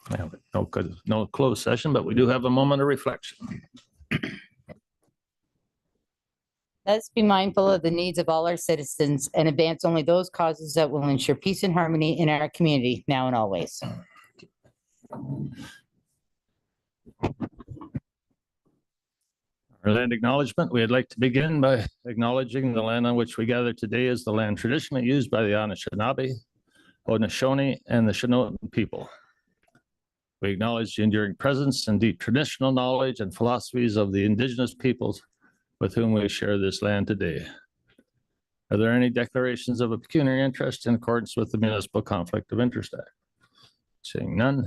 We have no closed session, but we do have a moment of reflection. Let's be mindful of the needs of all our citizens and advance only those causes that will ensure peace and harmony in our community now and always. Our land acknowledgement. We'd like to begin by acknowledging the land on which we gather today is the land traditionally used by the Anishinaabe, Haudenosaunee, and the Chinootan people. We acknowledge the enduring presence and deep traditional knowledge and philosophies of the indigenous peoples with whom we share this land today. Are there any declarations of a pecuniary interest in accordance with the Municipal Conflict of Interest Act? Seeing none.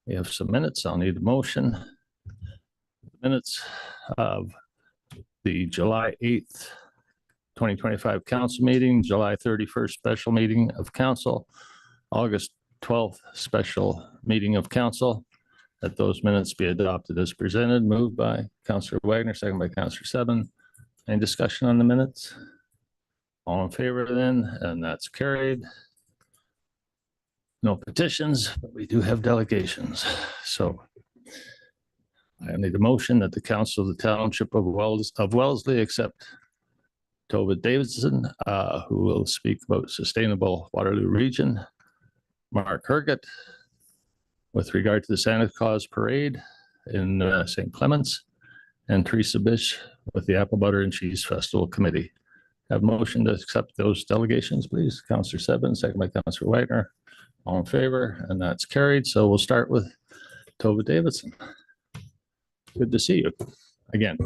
We have some minutes. I'll need a motion. Minutes of the July 8th, 2025 council meeting, July 31st special meeting of council, August 12th special meeting of council, that those minutes be adopted as presented. Moved by Councillor Wagner, second by Councillor Seven. Any discussion on the minutes? All in favor then, and that's carried. No petitions, but we do have delegations. So I need a motion that the Council of the Township of Wellesley accept Tova Davidson, who will speak about sustainable Waterloo region, Mark Herget with regard to the Santa Claus Parade in St. Clements, and Teresa Bish with the Apple Butter and Cheese Festival Committee. Have a motion to accept those delegations, please. Councillor Seven, second by Councillor Wagner. All in favor, and that's carried. So we'll start with Tova Davidson. Good to see you again.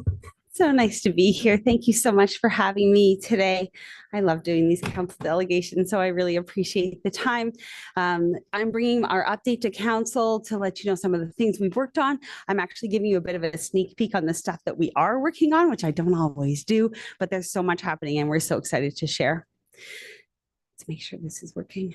So nice to be here. Thank you so much for having me today. I love doing these council delegations, so I really appreciate the time. I'm bringing our update to council to let you know some of the things we've worked on. I'm actually giving you a bit of a sneak peek on the stuff that we are working on, which I don't always do, but there's so much happening and we're so excited to share. Let's make sure this is working.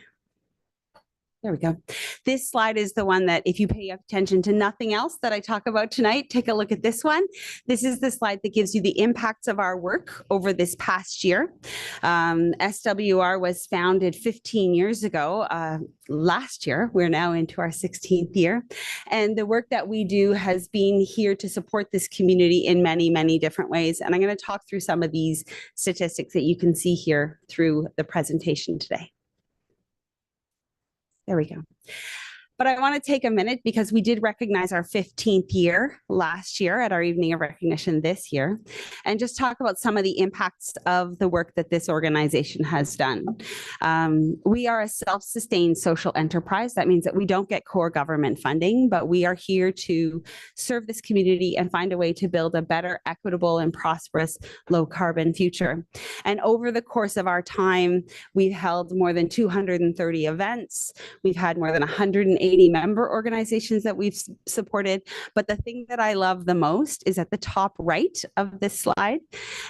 There we go. This slide is the one that if you pay attention to nothing else that I talk about tonight, take a look at this one. This is the slide that gives you the impacts of our work over this past year. SWR was founded 15 years ago. Last year, we're now into our 16th year. And the work that we do has been here to support this community in many, many different ways. And I'm going to talk through some of these statistics that you can see here through the presentation today. There we go. But I want to take a minute because we did recognize our 15th year last year at our evening of recognition this year, and just talk about some of the impacts of the work that this organization has done. We are a self-sustained social enterprise. That means that we don't get core government funding, but we are here to serve this community and find a way to build a better, equitable, and prosperous low carbon future. And over the course of our time, we've held more than 230 events. We've had more than 180 member organizations that we've supported. But the thing that I love the most is at the top right of this slide.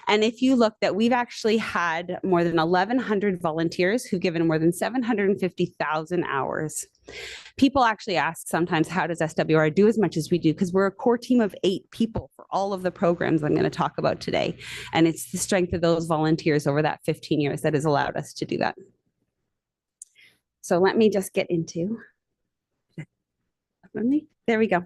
And if you look, that we've actually had more than 1,100 volunteers who've given more than 750,000 hours. People actually ask sometimes, how does SWR do as much as we do? Because we're a core team of 8 people for all of the programs I'm going to talk about today. And it's the strength of those volunteers over that 15 years that has allowed us to do that. So let me just get into there we go.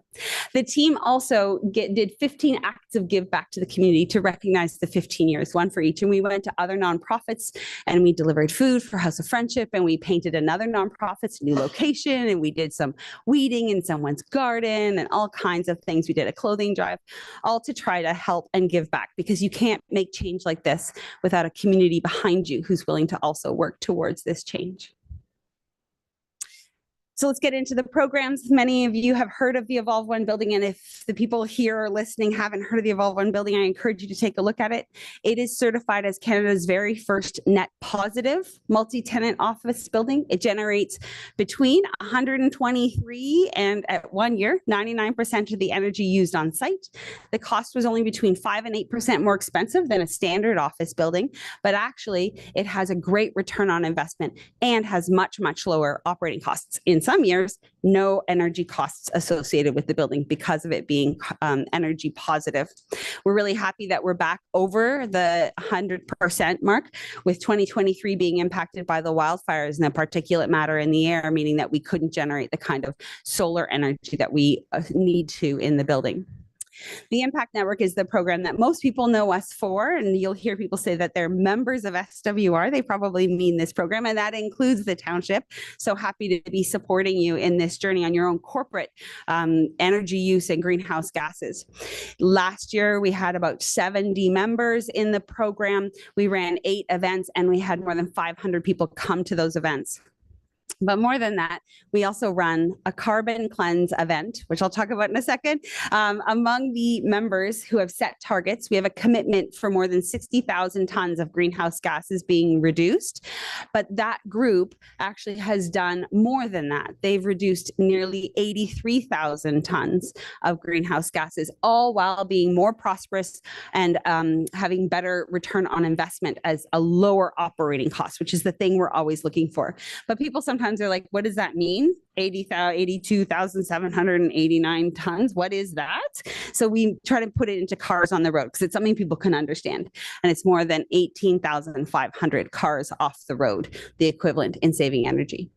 The team also did 15 acts of give back to the community to recognize the 15 years, one for each. And we went to other nonprofits and we delivered food for House of Friendship, and we painted another nonprofit's new location, and we did some weeding in someone's garden and all kinds of things. We did a clothing drive, all to try to help and give back, because you can't make change like this without a community behind you who's willing to also work towards this change. So let's get into the programs. Many of you have heard of the Evolve One building, and if the people here are listening haven't heard of the Evolve One building, I encourage you to take a look at it. It is certified as Canada's very first net positive multi-tenant office building. It generates between 123 and at 1 year, 99% of the energy used on site. The cost was only between 5 and 8% more expensive than a standard office building, but actually it has a great return on investment and has much, much lower operating costs inside. some years, no energy costs associated with the building because of it being energy positive. We're really happy that we're back over the 100% mark, with 2023 being impacted by the wildfires and the particulate matter in the air, meaning that we couldn't generate the kind of solar energy that we need to in the building. The Impact Network is the program that most people know us for, and you'll hear people say that they're members of SWR. They probably mean this program, and that includes the township. So happy to be supporting you in this journey on your own corporate energy use and greenhouse gases. Last year, we had about 70 members in the program. We ran 8 events, and we had more than 500 people come to those events. But more than that, we also run a carbon cleanse event, which I'll talk about in a second. Among the members who have set targets, we have a commitment for more than 60,000 tons of greenhouse gases being reduced. But that group actually has done more than that. They've reduced nearly 83,000 tons of greenhouse gases, all while being more prosperous and having better return on investment as a lower operating cost, which is the thing we're always looking for. But people sometimes are like, what does that mean? 82,789 tons. What is that? So we try to put it into cars on the road because it's something people can understand. And it's more than 18,500 cars off the road, the equivalent in saving energy.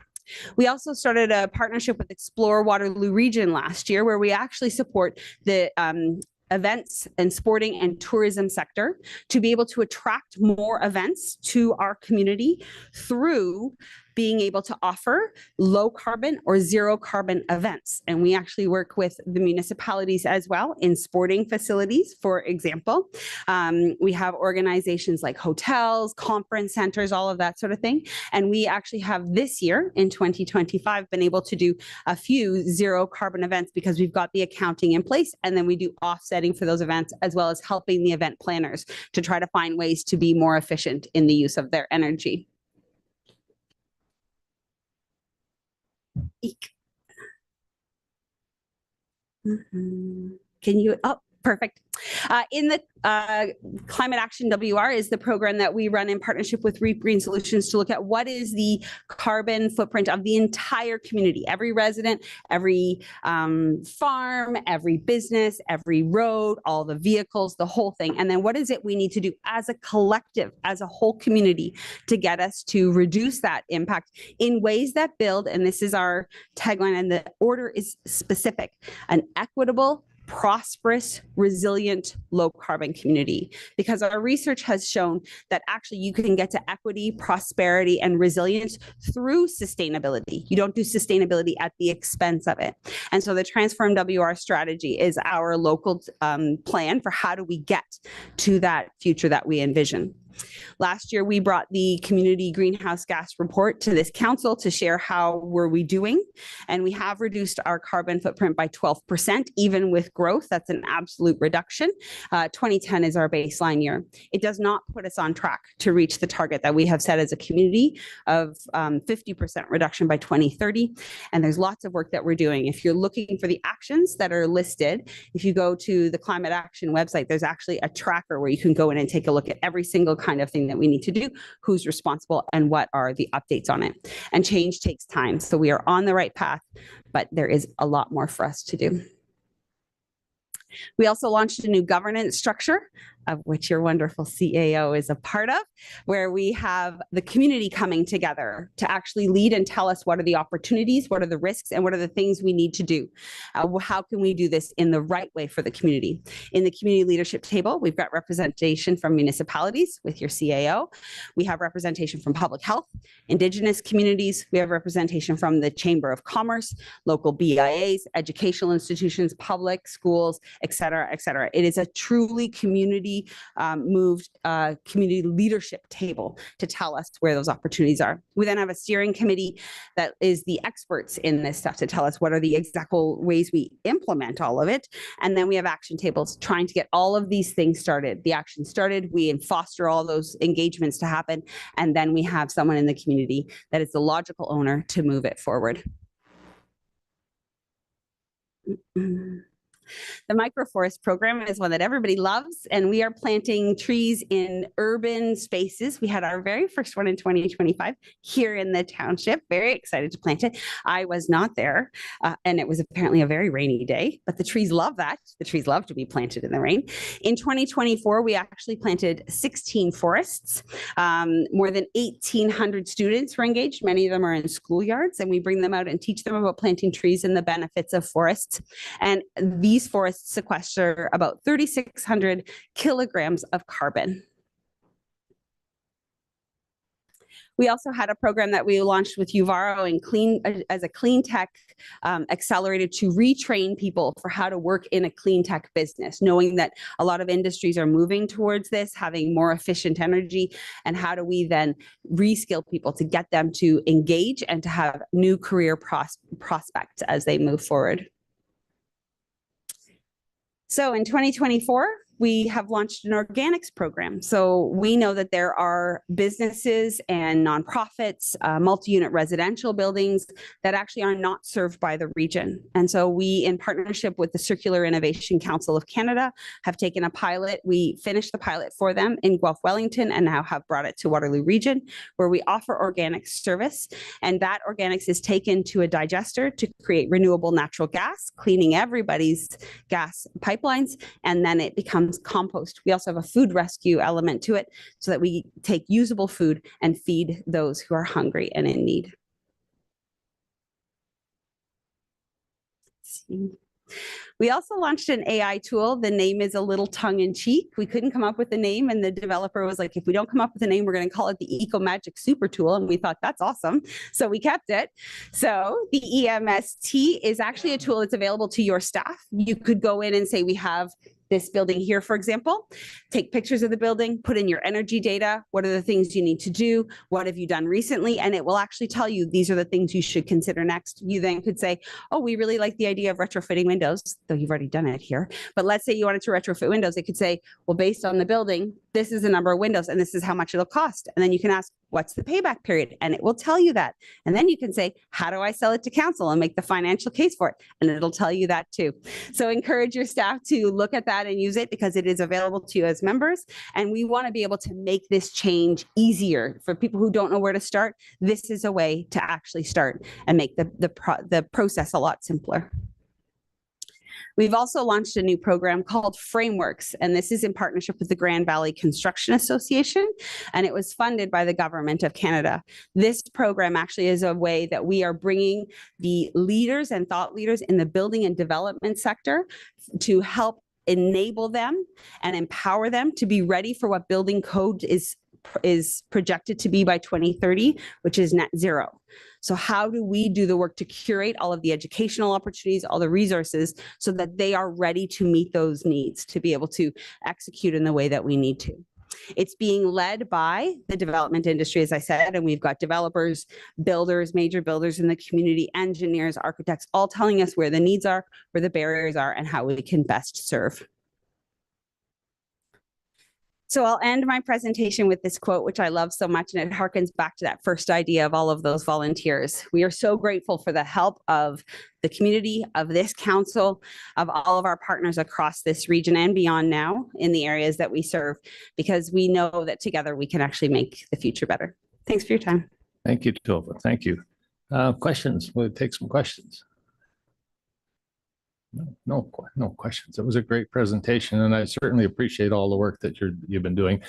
We also started a partnership with Explore Waterloo Region last year, where we actually support the events and sporting and tourism sector to be able to attract more events to our community through being able to offer low carbon or zero carbon events. And we actually work with the municipalities as well in sporting facilities, for example. We have organizations like hotels, conference centers, all of that sort of thing. And we actually have this year in 2025 been able to do a few zero carbon events because we've got the accounting in place, and then we do offsetting for those events, as well as helping the event planners to try to find ways to be more efficient in the use of their energy. Eek. Can you, oh, perfect. In the Climate Action WR is the program that we run in partnership with Reap Green Solutions to look at what is the carbon footprint of the entire community, every resident, every farm, every business, every road, all the vehicles, the whole thing. And then what is it we need to do as a collective, as a whole community, to get us to reduce that impact in ways that build, and this is our tagline, and the order is specific, an equitable, prosperous, resilient, low carbon community. Because our research has shown that actually you can get to equity, prosperity, and resilience through sustainability. You don't do sustainability at the expense of it. And so the Transform WR strategy is our local plan for how do we get to that future that we envision. Last year, we brought the community greenhouse gas report to this council to share how were we doing. And we have reduced our carbon footprint by 12%, even with growth. That's an absolute reduction. 2010 is our baseline year. It does not put us on track to reach the target that we have set as a community of 50% reduction by 2030. And there's lots of work that we're doing. If you're looking for the actions that are listed, if you go to the Climate Action website, there's actually a tracker where you can go in and take a look at every single kind of thing that we need to do, who's responsible, and what are the updates on it. And change takes time. So we are on the right path, but there is a lot more for us to do. We also launched a new governance structure, of which your wonderful CAO is a part of, where we have the community coming together to actually lead and tell us what are the opportunities, what are the risks, and what are the things we need to do. How can we do this in the right way for the community? In the community leadership table, we've got representation from municipalities with your CAO. We have representation from public health, Indigenous communities. We have representation from the Chamber of Commerce, local BIAs, educational institutions, public schools, et cetera, et cetera. It is a truly community moved community leadership table to tell us where those opportunities are. We then have a steering committee that is the experts in this stuff to tell us what are the exact ways we implement all of it. And then we have action tables trying to get all of these things started. The action started, we foster all those engagements to happen. And then we have someone in the community that is the logical owner to move it forward. The microforest program is one that everybody loves, and we are planting trees in urban spaces. We had our very first one in 2025 here in the township. Very excited to plant it. I was not there, and it was apparently a very rainy day, but the trees love that. The trees love to be planted in the rain. In 2024, we actually planted 16 forests. More than 1,800 students were engaged. Many of them are in schoolyards, and we bring them out and teach them about planting trees and the benefits of forests. And these forests sequester about 3,600 kilograms of carbon. We also had a program that we launched with Uvaro and as a clean tech accelerator to retrain people for how to work in a clean tech business, knowing that a lot of industries are moving towards this, having more efficient energy, and how do we then reskill people to get them to engage and to have new career prospects as they move forward. So in 2024, we have launched an organics program. So we know that there are businesses and nonprofits, multi-unit residential buildings that actually are not served by the region. And so we, in partnership with the Circular Innovation Council of Canada, have taken a pilot. We finished the pilot for them in Guelph Wellington and now have brought it to Waterloo Region, where we offer organics service. And that organics is taken to a digester to create renewable natural gas, cleaning everybody's gas pipelines, and then it becomes compost. We also have a food rescue element to it so that we take usable food and feed those who are hungry and in need. Let's see. We also launched an AI tool. The name is a little tongue-in-cheek. We couldn't come up with a name, and the developer was like, if we don't come up with a name, we're going to call it the Eco Magic Super Tool. And we thought, that's awesome. So we kept it. So the EMST is actually a tool that's available to your staff. You could go in and say, we have this building here, for example, take pictures of the building, put in your energy data. What are the things you need to do? What have you done recently? And it will actually tell you, these are the things you should consider next. You then could say, oh, we really like the idea of retrofitting windows, though you've already done it here. But let's say you wanted to retrofit windows. It could say, well, based on the building, this is the number of windows and this is how much it'll cost. And then you can ask, what's the payback period? And it will tell you that. And then you can say, how do I sell it to council and make the financial case for it? And it'll tell you that too. So encourage your staff to look at that and use it, because it is available to you as members. And we want to be able to make this change easier for people who don't know where to start. This is a way to actually start and make the process a lot simpler. We've also launched a new program called Frameworks, and this is in partnership with the Grand Valley Construction Association, and it was funded by the Government of Canada. This program actually is a way that we are bringing the leaders and thought leaders in the building and development sector to help enable them and empower them to be ready for what building code is projected to be by 2030, which is net zero. So how do we do the work to curate all of the educational opportunities, all the resources, so that they are ready to meet those needs, to be able to execute in the way that we need to? It's being led by the development industry, as I said, and we've got developers, builders, major builders in the community, engineers, architects, all telling us where the needs are, where the barriers are, and how we can best serve. So I'll end my presentation with this quote, which I love so much, and it harkens back to that first idea of all of those volunteers. We are so grateful for the help of the community, of this council, of all of our partners across this region and beyond now in the areas that we serve, because we know that together we can actually make the future better. Thanks for your time. Thank you, Tova. Thank you. Questions? We'll take some questions. No questions. It was a great presentation, and I certainly appreciate all the work that you've been doing.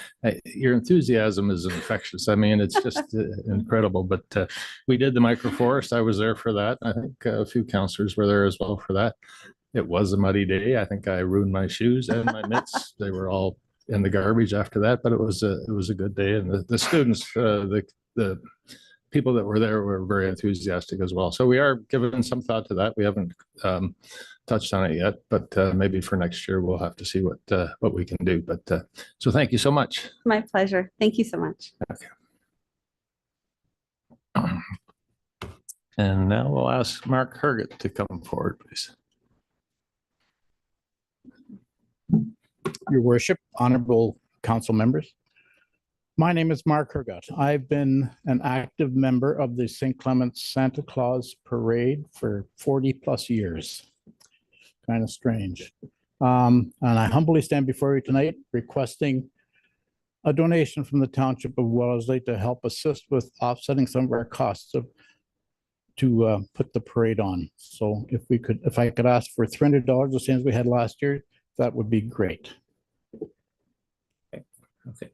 Your enthusiasm is infectious. I mean, it's just incredible. But we did the microforest. I was there for that. I think a few councillors were there as well for that. It was a muddy day. I think I ruined my shoes and my mitts. They were all in the garbage after that. But it was a good day, and the students, the people that were there were very enthusiastic as well. So we are giving some thought to that. We haven't touched on it yet, but maybe for next year we'll have to see what we can do. But so thank you so much. My pleasure. Thank you so much. Okay. And now we'll ask Mark Herget to come forward, please. Your Worship, honorable council members. My name is Mark Herget. I've been an active member of the St. Clement's Santa Claus Parade for 40 plus years. Kind of strange. And I humbly stand before you tonight requesting a donation from the Township of Wellesley to help assist with offsetting some of our costs to put the parade on. So if I could ask for $300, the same as we had last year, that would be great. Okay.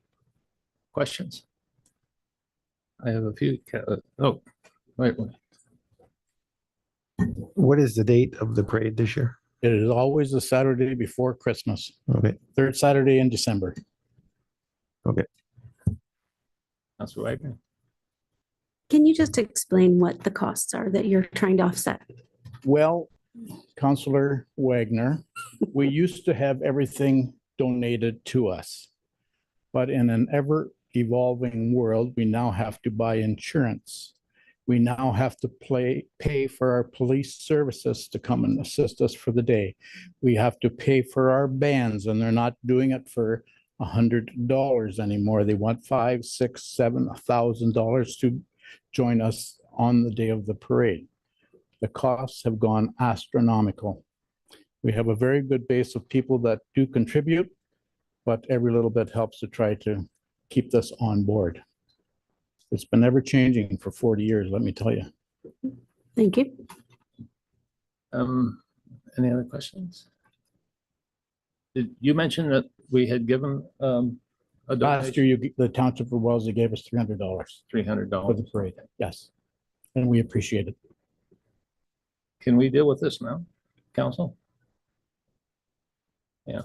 Questions? I have a few. Oh, wait. What is the date of the parade this year? It is always the Saturday before Christmas, Okay, third Saturday in December. That's right. Can you just explain what the costs are that you're trying to offset? Well, Councillor Wagner, we used to have everything donated to us. But in an ever evolving world, we now have to buy insurance. We now have to pay for our police services to come and assist us for the day. We have to pay for our bands, and they're not doing it for $100 anymore. They want $5,000, $6,000, $7,000, $1,000 to join us on the day of the parade. The costs have gone astronomical. We have a very good base of people that do contribute, but every little bit helps to try to keep this on board. It's been ever changing for 40 years, let me tell you. Thank you. Any other questions? Did you mention that we had given a Last donation? year, the Township of Wellesley gave us $300 for $300. the parade. Yes. And we appreciate it. Can we deal with this now, council? Yeah,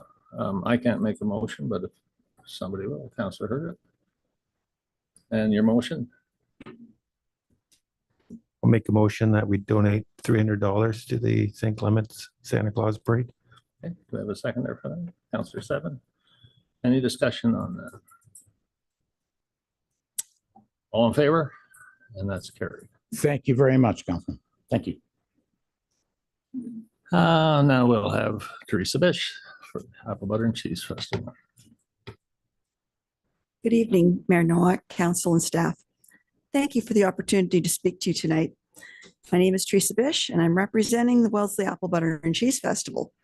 I can't make a motion, but if somebody will, Councillor Herget. And your motion? I'll make a motion that we donate $300 to the St. Clement's Santa Claus Parade. Okay, do we have a second there for that? Councillor Seven? Any discussion on that? All in favor? And that's carried. Thank you very much, Councilman. Thank you. Now we'll have Teresa Bish for Apple Butter and Cheese Festival. Good evening, Mayor Nowak, council and staff. Thank you for the opportunity to speak to you tonight. My name is Teresa Bish and I'm representing the Wellesley Apple Butter and Cheese Festival.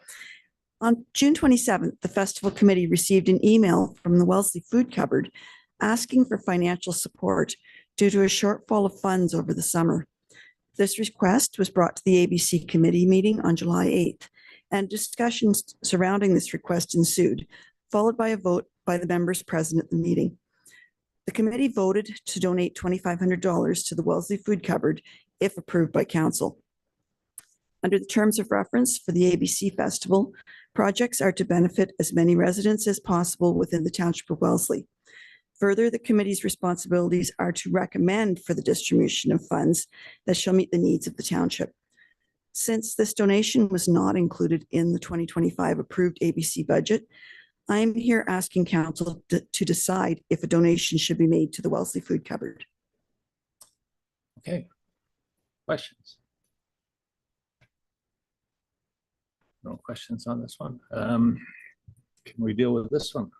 On June 27th, the festival committee received an email from the Wellesley Food Cupboard asking for financial support due to a shortfall of funds over the summer. This request was brought to the ABC committee meeting on July 8th, and discussions surrounding this request ensued, followed by a vote by the members present at the meeting. The committee voted to donate $2,500 to the Wellesley Food Cupboard if approved by council. Under the terms of reference for the ABC Festival, projects are to benefit as many residents as possible within the Township of Wellesley. Further, the committee's responsibilities are to recommend for the distribution of funds that shall meet the needs of the township. Since this donation was not included in the 2025 approved ABC budget, I am here asking council to decide if a donation should be made to the Wellesley Food Cupboard. Okay. Questions? No questions on this one. Can we deal with this one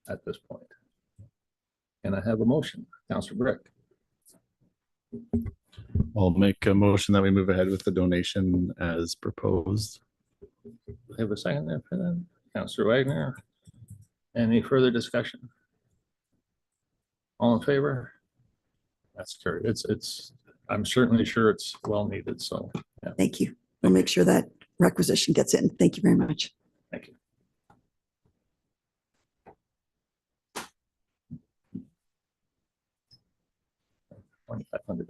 at this point? Can I have a motion? Councillor Brick. I'll make a motion that we move ahead with the donation as proposed. Have a second there for that? Councillor Wagner. Any further discussion? All in favor? That's carried. I'm certainly sure it's well needed, so. Yeah. Thank you. We'll make sure that requisition gets in. Thank you very much. Thank you. $2,500.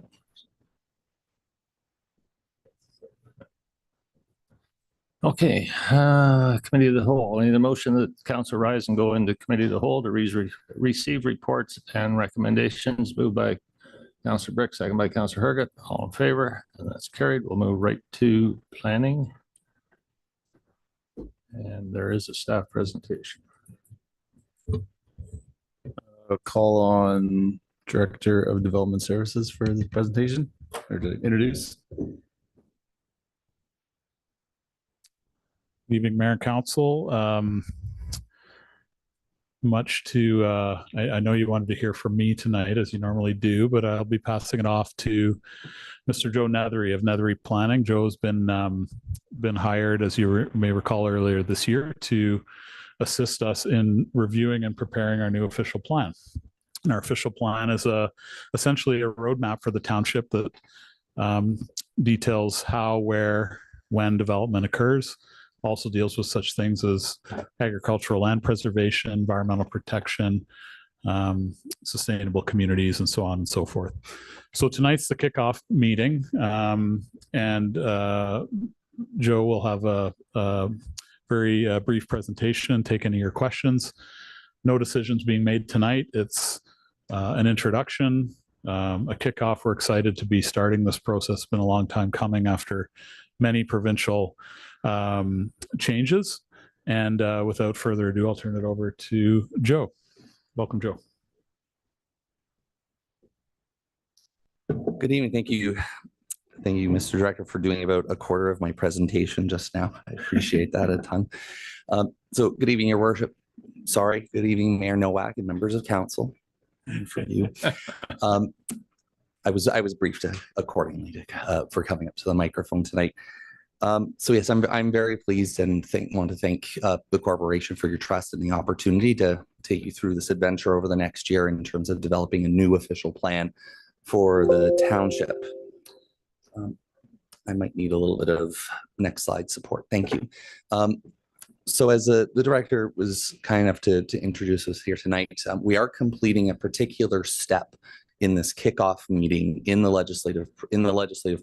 Okay, committee of the whole. I need a motion that council rise and go into committee of the whole to receive reports and recommendations. Moved by Councillor Brick, second by Councillor Herget. All in favor? And that's carried. We'll move right to planning. And there is a staff presentation. A call on Director of Development Services for the presentation or to introduce. Good evening, Mayor and Council. much to, I know you wanted to hear from me tonight, as you normally do, but I'll be passing it off to Mr. Joe Nethery of Nethery Planning. Joe's been hired, as you may recall, earlier this year to assist us in reviewing and preparing our new official plan. And our official plan is essentially a roadmap for the township that details how, where, when development occurs. Also deals with such things as agricultural land preservation, environmental protection, sustainable communities, and so on and so forth. So tonight's the kickoff meeting, and Joe will have a very brief presentation and take any of your questions. No decisions being made tonight. It's an introduction, a kickoff. We're excited to be starting this process. It's been a long time coming after many provincial changes. And without further ado, I'll turn it over to Joe. Welcome, Joe. Good evening. Thank you. Thank you, Mr. Director, for doing about a quarter of my presentation just now. I appreciate that a ton. So good evening, Your Worship. Sorry. Good evening, Mayor Nowak and members of council. And for you. I was briefed accordingly for coming up to the microphone tonight. So yes, I'm very pleased and want to thank the corporation for your trust and the opportunity to take you through this adventure over the next year in terms of developing a new official plan for the township. I might need a little bit of next slide support. Thank you. So as the director was kind enough to introduce us here tonight, we are completing a particular step in this kickoff meeting in the legislative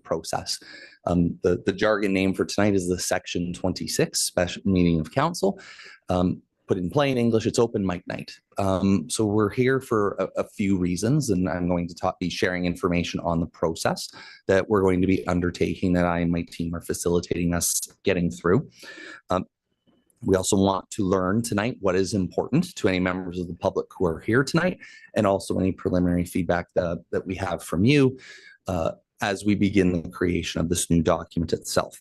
process. The jargon name for tonight is the Section 26 Special Meeting of Council. Put in plain English, it's open mic night. So we're here for a few reasons, and I'm going to be sharing information on the process that we're going to be undertaking, that I and my team are facilitating us getting through. We also want to learn tonight what is important to any members of the public who are here tonight, and also any preliminary feedback that we have from you as we begin the creation of this new document itself.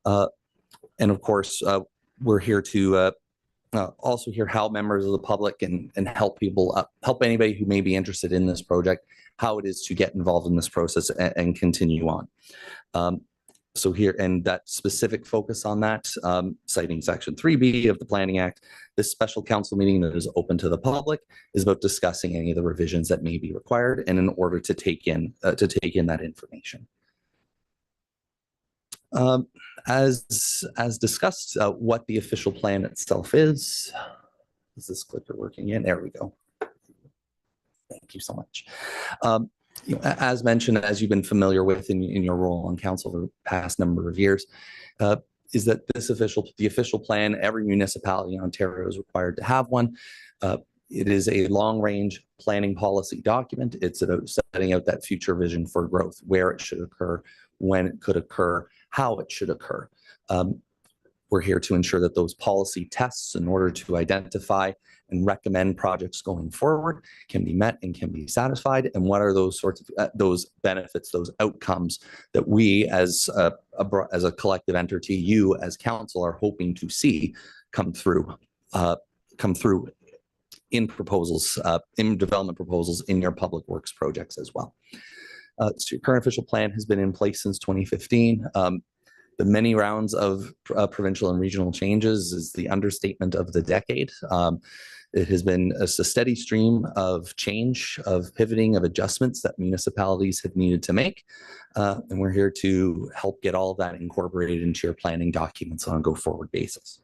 And of course, we're here to also hear how members of the public and help people, help anybody who may be interested in this project, how it is to get involved in this process and continue on. So here, and that specific focus on that, citing Section 3B of the Planning Act, this special council meeting that is open to the public is about discussing any of the revisions that may be required, and in order to take in that information. As discussed, what the official plan itself is this clicker working in? There we go. Thank you so much. As mentioned, as you've been familiar with in your role on council for the past number of years, is that the official plan, every municipality in Ontario is required to have one. It is a long-range planning policy document. It's about setting out that future vision for growth, where it should occur, when it could occur, how it should occur. We're here to ensure that those policy tests, in order to identify and recommend projects going forward, can be met and can be satisfied, and what are those sorts of those benefits, those outcomes that we as a collective entity, you as council, are hoping to see come through in proposals, in development proposals in your public works projects as well. So your current official plan has been in place since 2015. The many rounds of provincial and regional changes is the understatement of the decade. It has been a steady stream of change, of pivoting, of adjustments that municipalities have needed to make. And we're here to help get all of that incorporated into your planning documents on a go-forward basis.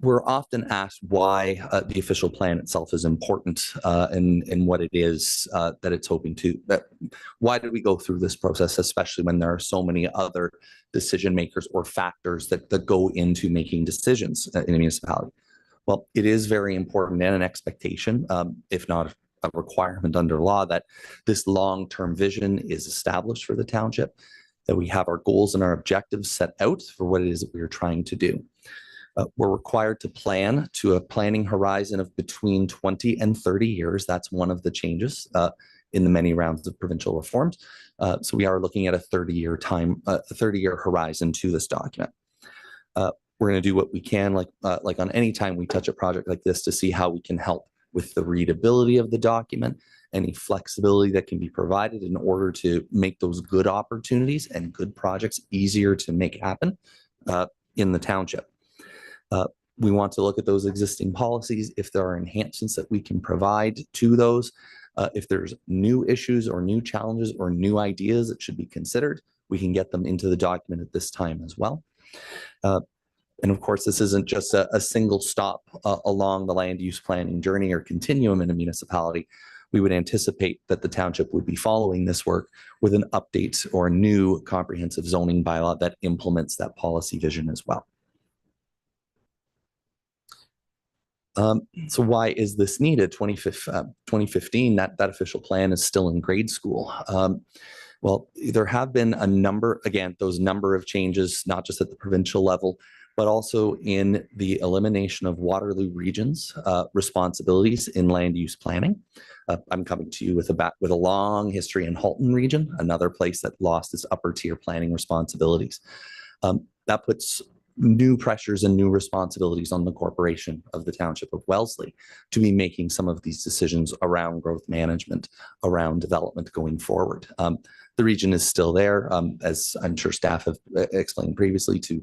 We're often asked why the official plan itself is important and what it is that it's hoping to. Why did we go through this process, especially when there are so many other decision makers or factors that go into making decisions in a municipality? Well, it is very important and an expectation, if not a requirement under law, that this long-term vision is established for the township, that we have our goals and our objectives set out for what it is that we are trying to do. We're required to plan to a planning horizon of between 20 and 30 years. That's one of the changes in the many rounds of provincial reforms. So we are looking at a 30-year horizon to this document. we're going to do what we can, like on any time we touch a project like this, to see how we can help with the readability of the document, any flexibility that can be provided in order to make those good opportunities and good projects easier to make happen in the township. We want to look at those existing policies, if there are enhancements that we can provide to those. If there's new issues or new challenges or new ideas that should be considered, we can get them into the document at this time as well. And of course, this isn't just a single stop along the land use planning journey or continuum in a municipality. We would anticipate that the township would be following this work with an update or a new comprehensive zoning bylaw that implements that policy vision as well. So why is this needed? 2015, that official plan is still in grade school. Well, there have been a number, again, those number of changes, not just at the provincial level, but also in the elimination of Waterloo Region's responsibilities in land use planning. I'm coming to you with a long history in Halton Region, another place that lost its upper tier planning responsibilities. That puts new pressures and new responsibilities on the corporation of the Township of Wellesley to be making some of these decisions around growth management, around development going forward. The region is still there, as I'm sure staff have explained previously, to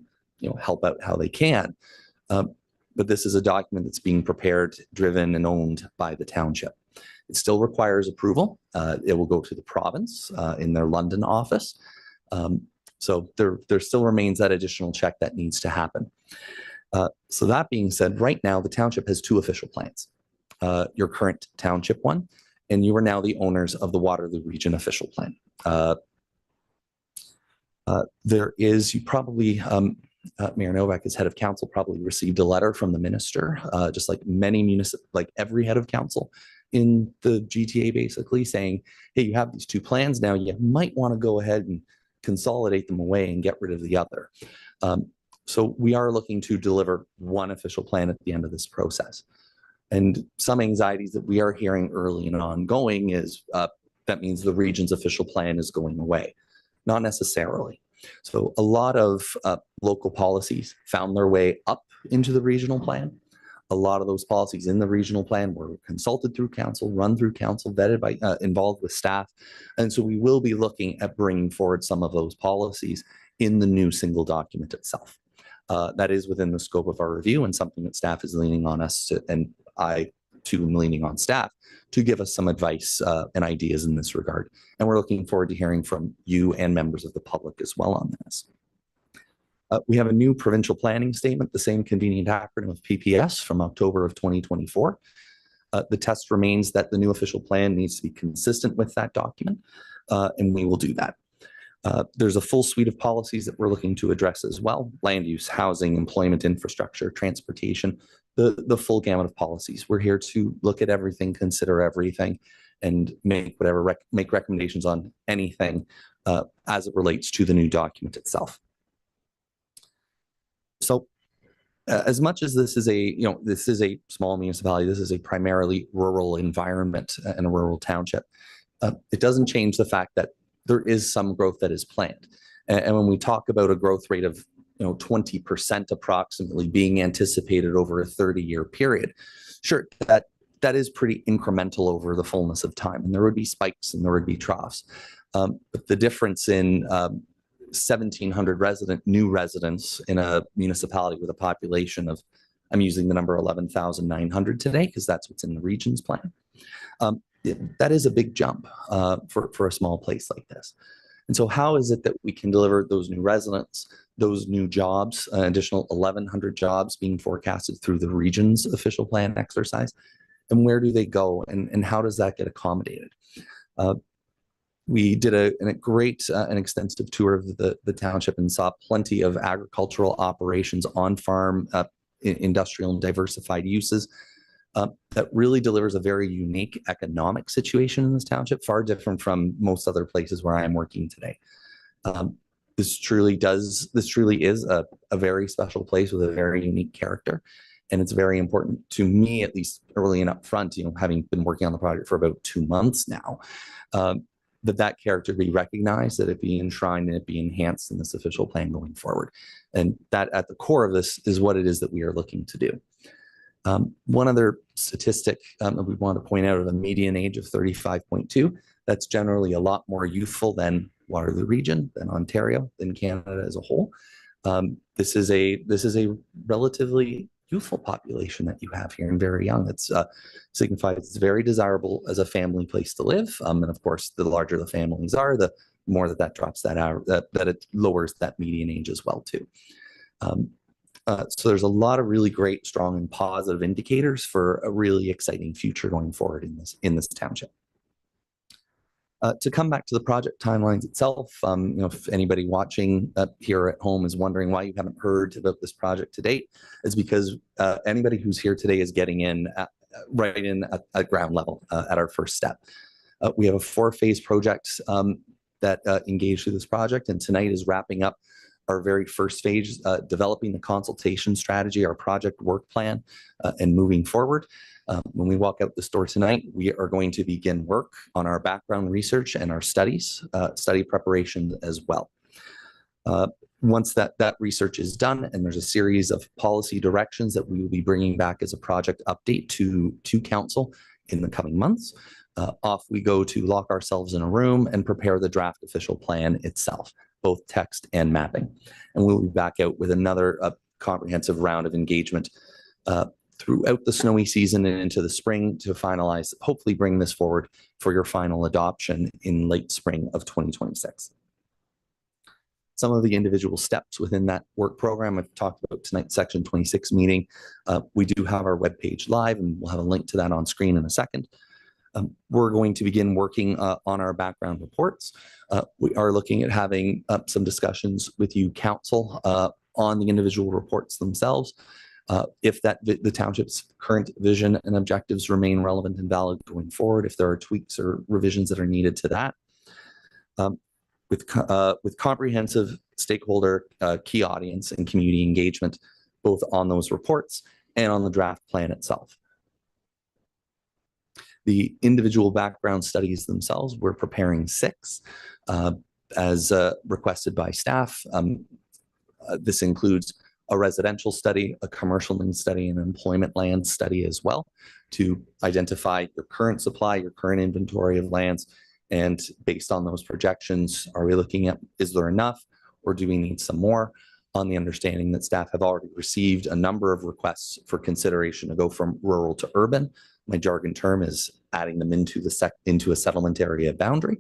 help out how they can. But this is a document that's being prepared, driven, and owned by the township. It still requires approval. It will go to the province in their London office. So there still remains that additional check that needs to happen. So that being said, right now the township has two official plans. Your current township one, and you are now the owners of the Waterloo Region official plan. There is, you probably, Mayor Novak, as head of council, probably received a letter from the minister, just like like every head of council in the GTA, basically saying, hey, you have these two plans now, you might want to go ahead and consolidate them away and get rid of the other. So we are looking to deliver one official plan at the end of this process. And some anxieties that we are hearing early and ongoing is that means the region's official plan is going away. Not necessarily. So a lot of local policies found their way up into the regional plan. A lot of those policies in the regional plan were consulted through council, run through council, vetted by, involved with staff. And so we will be looking at bringing forward some of those policies in the new single document itself. That is within the scope of our review and something that staff is leaning on us to, and I too am leaning on staff to give us some advice and ideas in this regard. And we're looking forward to hearing from you and members of the public as well on this. We have a new provincial planning statement, the same convenient acronym of PPS from October of 2024. The test remains that the new official plan needs to be consistent with that document, and we will do that. There's a full suite of policies that we're looking to address as well: land use, housing, employment, infrastructure, transportation, the full gamut of policies. We're here to look at everything, consider everything, and make recommendations on anything as it relates to the new document itself. So as much as this is a small municipality, this is a primarily rural environment and a rural township, it doesn't change the fact that there is some growth that is planned. And when we talk about a growth rate of 20% approximately being anticipated over a 30-year period, sure, that is pretty incremental over the fullness of time. And there would be spikes and there would be troughs. But the difference in 1,700 new residents in a municipality with a population of, I'm using the number 11,900 today because that's what's in the region's plan. That is a big jump for a small place like this. And so how is it that we can deliver those new residents, those new jobs, additional 1,100 jobs being forecasted through the region's official plan exercise? And where do they go, and how does that get accommodated? We did a great and extensive tour of the township and saw plenty of agricultural operations on farm, industrial and diversified uses that really delivers a very unique economic situation in this township, far different from most other places where I am working today. This truly is a very special place with a very unique character. And it's very important to me, at least early and upfront, having been working on the project for about 2 months now, that character be recognized, that it be enshrined and it be enhanced in this official plan going forward. And that at the core of this is what it is that we are looking to do. One other statistic that we want to point out of a median age of 35.2, that's generally a lot more youthful than Waterloo Region, than Ontario, than Canada as a whole. This is a relatively youthful population that you have here and very young. It's signifies it's very desirable as a family place to live. And of course, the larger the families are, the more that drops that out, that it lowers that median age as well too. So there's a lot of really great, strong and positive indicators for a really exciting future going forward in this township. To come back to the project timelines itself, if anybody watching here at home is wondering why you haven't heard about this project to date, it's because anybody who's here today is getting in right in at ground level at our first step. We have a 4-phase project that engaged through this project, and tonight is wrapping up our very first phase, developing the consultation strategy, our project work plan, and moving forward. When we walk out this door tonight, we are going to begin work on our background research and our studies, study preparation as well. Once that research is done, and there's a series of policy directions that we will be bringing back as a project update to council in the coming months, off we go to lock ourselves in a room and prepare the draft official plan itself, both text and mapping. And we'll be back out with another comprehensive round of engagement throughout the snowy season and into the spring to finalize, hopefully bring this forward for your final adoption in late spring of 2026. Some of the individual steps within that work program I've talked about tonight's section 26 meeting. We do have our webpage live, and we'll have a link to that on screen in a second. We're going to begin working on our background reports. We are looking at having some discussions with you, council, on the individual reports themselves. If the township's current vision and objectives remain relevant and valid going forward, if there are tweaks or revisions that are needed to that. With comprehensive stakeholder key audience and community engagement, both on those reports and on the draft plan itself. The individual background studies themselves, we're preparing 6 as requested by staff. This includes a residential study, a commercial land study, and an employment land study as well, to identify your current supply, your current inventory of lands, and based on those projections, are we looking at, is there enough, or do we need some more? On the understanding that staff have already received a number of requests for consideration to go from rural to urban. My jargon term is adding them into a settlement area boundary.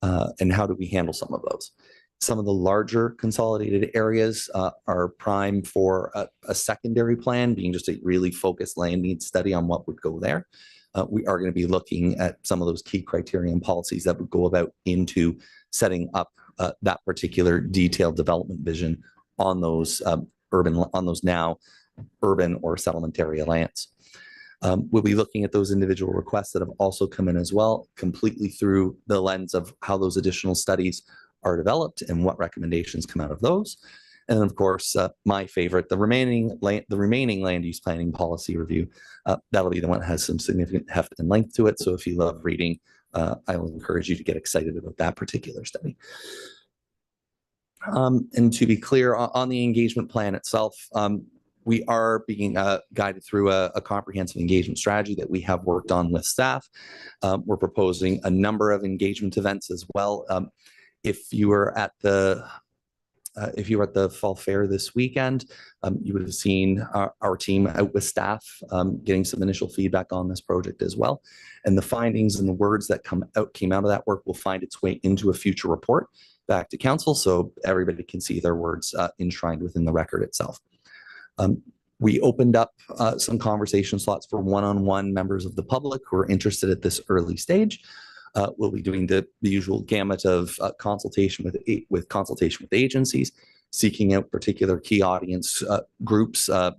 And how do we handle some of those? Some of the larger consolidated areas are prime for a secondary plan, being just a really focused land needs study on what would go there. We are going to be looking at some of those key criteria and policies that would go about into setting up that particular detailed development vision on those now urban or settlement area lands. We'll be looking at those individual requests that have also come in as well, completely through the lens of how those additional studies are developed and what recommendations come out of those. And of course, my favorite, the remaining land use planning policy review, that'll be the one that has some significant heft and length to it. So if you love reading, I will encourage you to get excited about that particular study. And to be clear, on the engagement plan itself, we are being guided through a comprehensive engagement strategy that we have worked on with staff. We're proposing a number of engagement events as well. If you were at the fall fair this weekend, you would have seen our team out with staff getting some initial feedback on this project as well. And the findings and the words that came out of that work will find its way into a future report back to council, so everybody can see their words enshrined within the record itself. We opened up some conversation slots for one-on-one members of the public who are interested at this early stage. We'll be doing the usual gamut of consultation with agencies, seeking out particular key audience groups of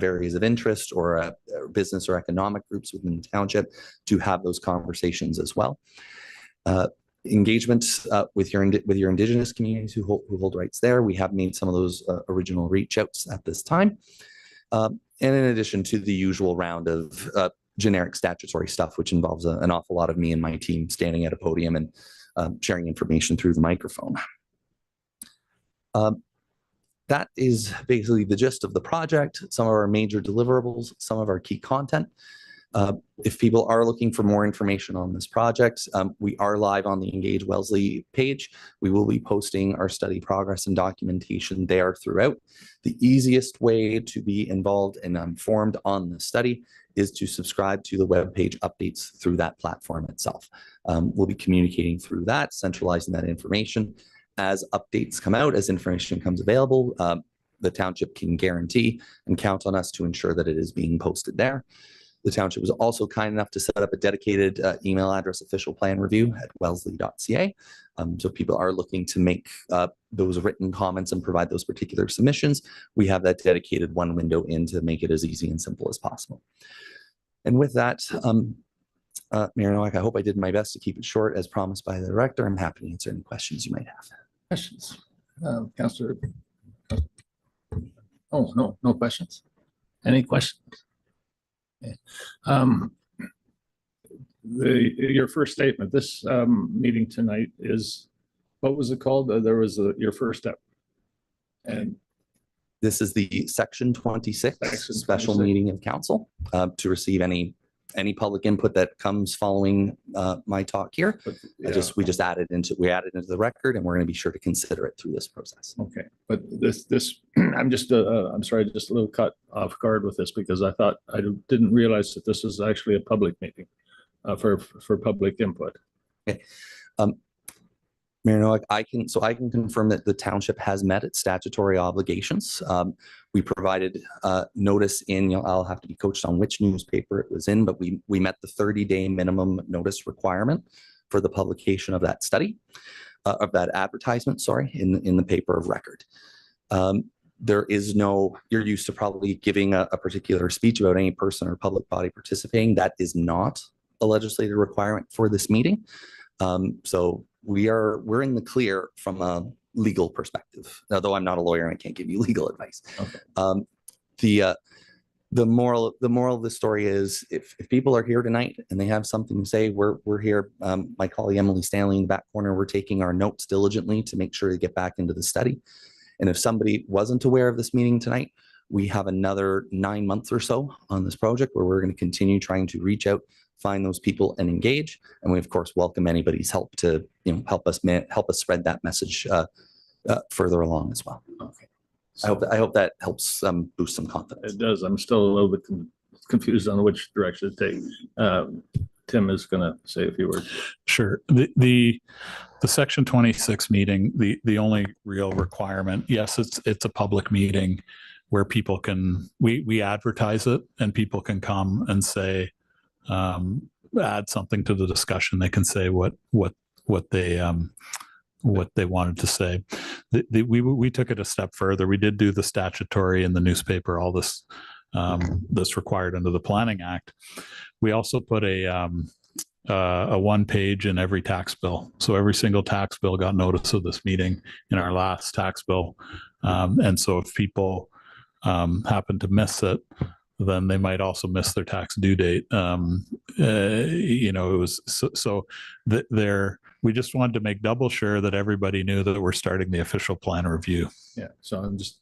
areas of interest or business or economic groups within the township to have those conversations as well. Engagement with your Indigenous communities who hold rights there. We have made some of those original reach outs at this time. And in addition to the usual round of generic statutory stuff, which involves an awful lot of me and my team standing at a podium and sharing information through the microphone. That is basically the gist of the project, some of our major deliverables, some of our key content. If people are looking for more information on this project, we are live on the Engage Wellesley page. We will be posting our study progress and documentation there throughout. The easiest way to be involved and informed on the study is to subscribe to the webpage updates through that platform itself. We'll be communicating through that, centralizing that information. As updates come out, as information comes available, the township can guarantee and count on us to ensure that it is being posted there. The township was also kind enough to set up a dedicated email address official plan review at wellesley.ca. So if people are looking to make those written comments and provide those particular submissions, we have that dedicated one window in to make it as easy and simple as possible. And with that, Mayor Nowak, I hope I did my best to keep it short as promised by the director. I'm happy to answer any questions you might have. Questions? Councillor? Oh, no, no questions. Any questions? Okay. Your first statement, this meeting tonight is, what was it called? There was your first step. And this is the Section 26 special 26. meeting of council to receive any public input that comes following my talk here. But, we added into the record, and we're going to be sure to consider it through this process. Okay, but this I'm sorry, just a little cut off guard with this because I didn't realize that this was actually a public meeting for public input. Okay. Mayor Nowak, I can confirm that the township has met its statutory obligations. We provided notice in, I'll have to be coached on which newspaper it was in, but we met the 30-day minimum notice requirement for the publication of that study, of that advertisement, sorry, in the paper of record. There is no, you're used to probably giving a particular speech about any person or public body participating. That is not a legislative requirement for this meeting. So we're in the clear from a legal perspective, although I'm not a lawyer and I can't give you legal advice. Okay. The moral of the story is if people are here tonight and they have something to say, we're here. My colleague Emily Stanley in the back corner, we're taking our notes diligently to make sure to get back into the study. And if somebody wasn't aware of this meeting tonight, we have another 9 months or so on this project where we're going to continue trying to reach out, find those people and engage. And we of course welcome anybody's help to help us spread that message further along as well. Okay. I hope that helps boost some confidence. It does. I'm still a little bit confused on which direction to take. Tim is going to say a few words. Sure. The Section 26 meeting, the only real requirement, yes, it's a public meeting where people can, we advertise it and people can come and say, add something to the discussion. They can say what they wanted to say. We took it a step further. We did do the statutory in the newspaper, all this that's required under the Planning Act. We also put a 1 page in every tax bill. So every single tax bill got notice of this meeting in our last tax bill. And so if people happen to miss it, then they might also miss their tax due date. It was we just wanted to make double sure that everybody knew that we're starting the official plan review. Yeah. So I'm just,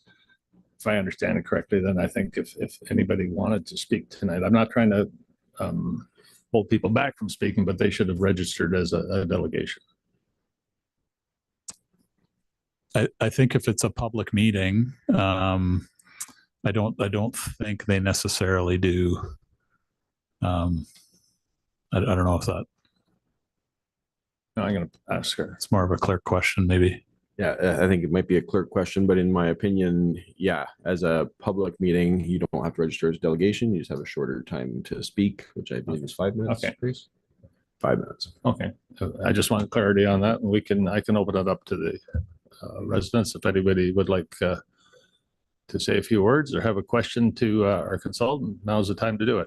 if I understand it correctly, then I think if anybody wanted to speak tonight, I'm not trying to hold people back from speaking, but they should have registered as a delegation. I think if it's a public meeting, I don't think they necessarily do. I don't know if that. No, I'm going to ask her. It's more of a clerk question, maybe. Yeah, I think it might be a clerk question, but in my opinion, yeah, as a public meeting, you don't have to register as a delegation. You just have a shorter time to speak, which I believe is 5 minutes. Okay. Please. 5 minutes. Okay. I just want clarity on that, and I can open it up to the residents if anybody would like to say a few words or have a question to our consultant. Now's the time to do it.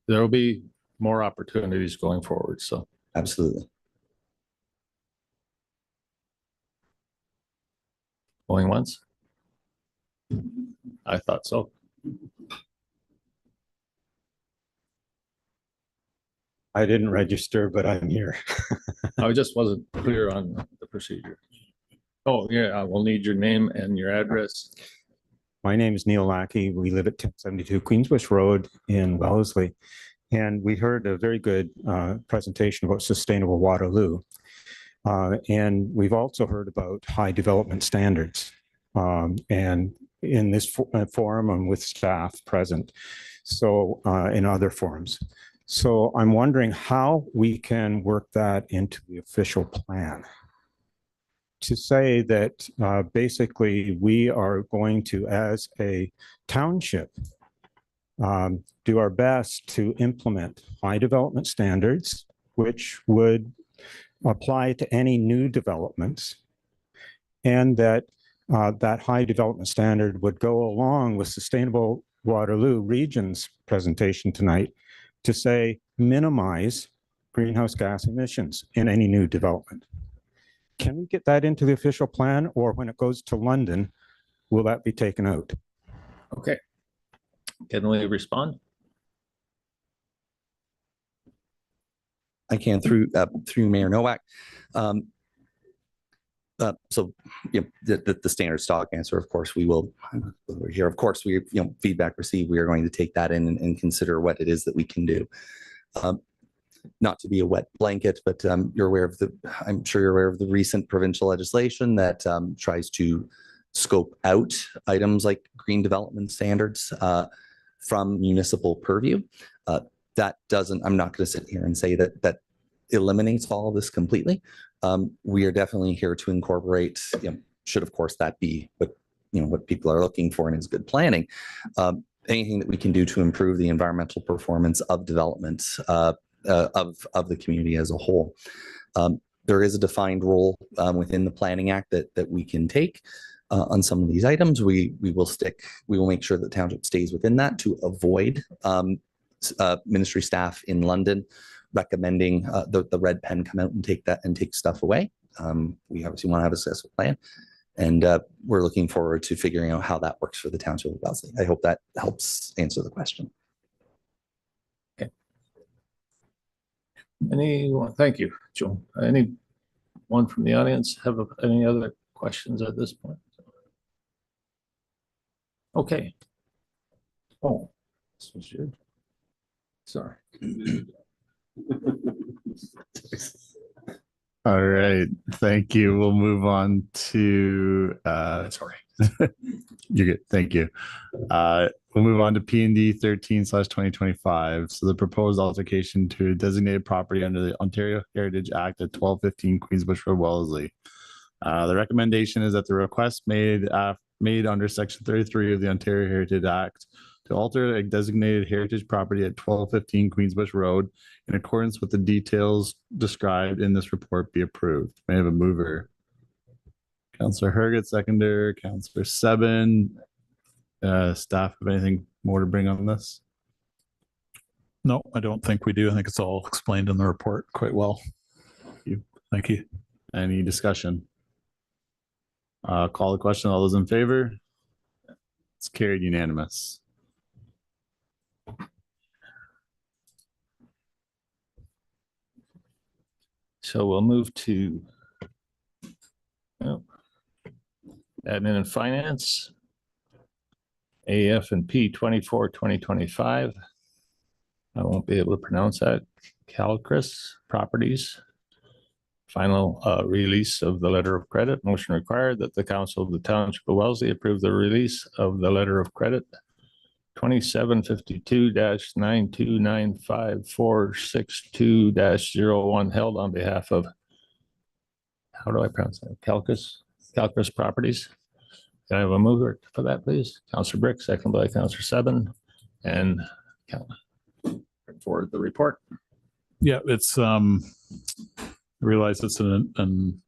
There will be more opportunities going forward. So absolutely. Going once? I thought so. I didn't register, but I'm here. I just wasn't clear on the procedure. Oh, yeah, I will need your name and your address. My name is Neil Lackey. We live at 1072 Queensbush Road in Wellesley. And we heard a very good presentation about sustainable Waterloo. And we've also heard about high development standards. And in this forum and with staff present, so in other forums. So I'm wondering how we can work that into the official plan. To say that basically we are going to, as a township, do our best to implement high development standards, which would apply to any new developments, and that that high development standard would go along with Sustainable Waterloo Region's presentation tonight to say minimize greenhouse gas emissions in any new development. Can we get that into the official plan, or when it goes to London, will that be taken out? Okay. Can we respond? I can through Mayor Nowak. So the standard stock answer, of course, we're here. Of course, feedback received. We are going to take that in and consider what it is that we can do. Not to be a wet blanket, but I'm sure you're aware of the recent provincial legislation that tries to scope out items like green development standards from municipal purview. That doesn't, I'm not going to sit here and say that eliminates all of this completely. We are definitely here to incorporate, should of course that be what people are looking for and is good planning. Anything that we can do to improve the environmental performance of development of the community as a whole. There is a defined role within the Planning Act that we can take on some of these items. We will make sure that the township stays within that to avoid ministry staff in London recommending the red pen come out and take stuff away. We obviously want to have a successful plan, and we're looking forward to figuring out how that works for the Township of Wellesley. I hope that helps answer the question. Okay. Thank you, Joe. Anyone from the audience have any other questions at this point? Okay. Oh, this was you. Sorry. All right, thank you. We'll move on to Sorry. You're good. Thank you. We'll move on to P&D 13/2025. So the proposed altercation to a designated property under the Ontario Heritage Act at 1215 Queensbush Road, Wellesley. The recommendation is that the request made under Section 33 of the Ontario Heritage Act to alter a designated heritage property at 1215 Queensbush Road in accordance with the details described in this report be approved. May I have a mover? Councillor Herget, seconder. Councillor Seven. Staff have anything more to bring on this? No, I don't think we do. I think it's all explained in the report quite well. Thank you. Any discussion? Call the question. All those in favor? It's carried unanimous. So we'll move to Admin and Finance, AF&P 24/2025. I won't be able to pronounce that. Calcris Properties. Final release of the letter of credit. Motion required that the Council of the Township of Wellesley approve the release of the letter of credit 2752-9295462-01 held on behalf of, how do I pronounce that? Calcris Properties. Can I have a mover for that, please? Councillor Brick, second by Councillor Seven, and forward the report. Yeah, it's I realize it's an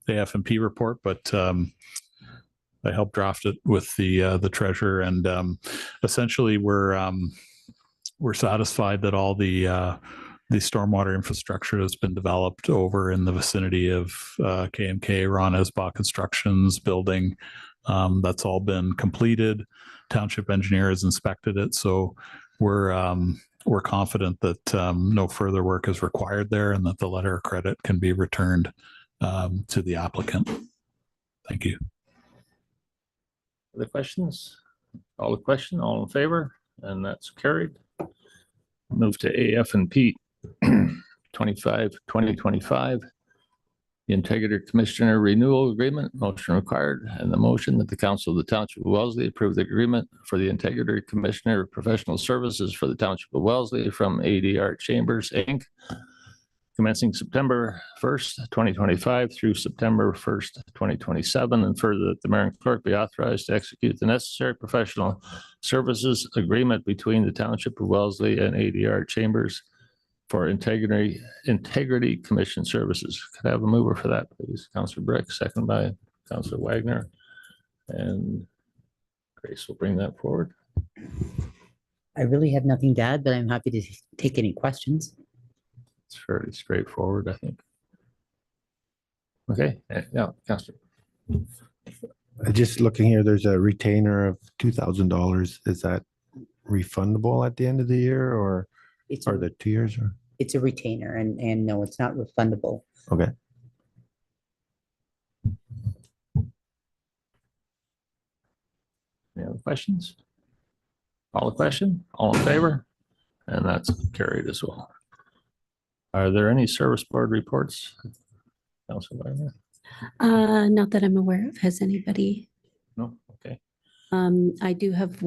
AF&P report, but I helped draft it with the treasurer, and essentially we're satisfied that all the stormwater infrastructure has been developed over in the vicinity of KMK, Ron Esbach Construction's building. That's all been completed. Township engineer has inspected it, so we're we're confident that no further work is required there and that the letter of credit can be returned to the applicant. Thank you. Other questions? All in favor, and that's carried. Move to AF and P 2025. The Integrity Commissioner Renewal Agreement, motion required, and the motion that the Council of the Township of Wellesley approve the agreement for the Integrity Commissioner Professional Services for the Township of Wellesley from ADR Chambers, Inc., commencing September 1st, 2025 through September 1st, 2027, and further that the mayor and clerk be authorized to execute the necessary professional services agreement between the Township of Wellesley and ADR Chambers for Integrity Commission Services. Could I have a mover for that, please? Councillor Brick, second by Councillor Wagner. And Grace will bring that forward. I really have nothing to add, but I'm happy to take any questions. It's fairly straightforward, I think. Okay, yeah, Councillor. Just looking here, there's a retainer of $2,000. Is that refundable at the end of the year, or It's are a, the 2 years? Or it's a retainer, and no, it's not refundable. okay, Any other questions? All in favor? And that's carried as well. Are there any service board reports? Councilor Wagner? Not that I'm aware of. Has anybody? No, okay. I do have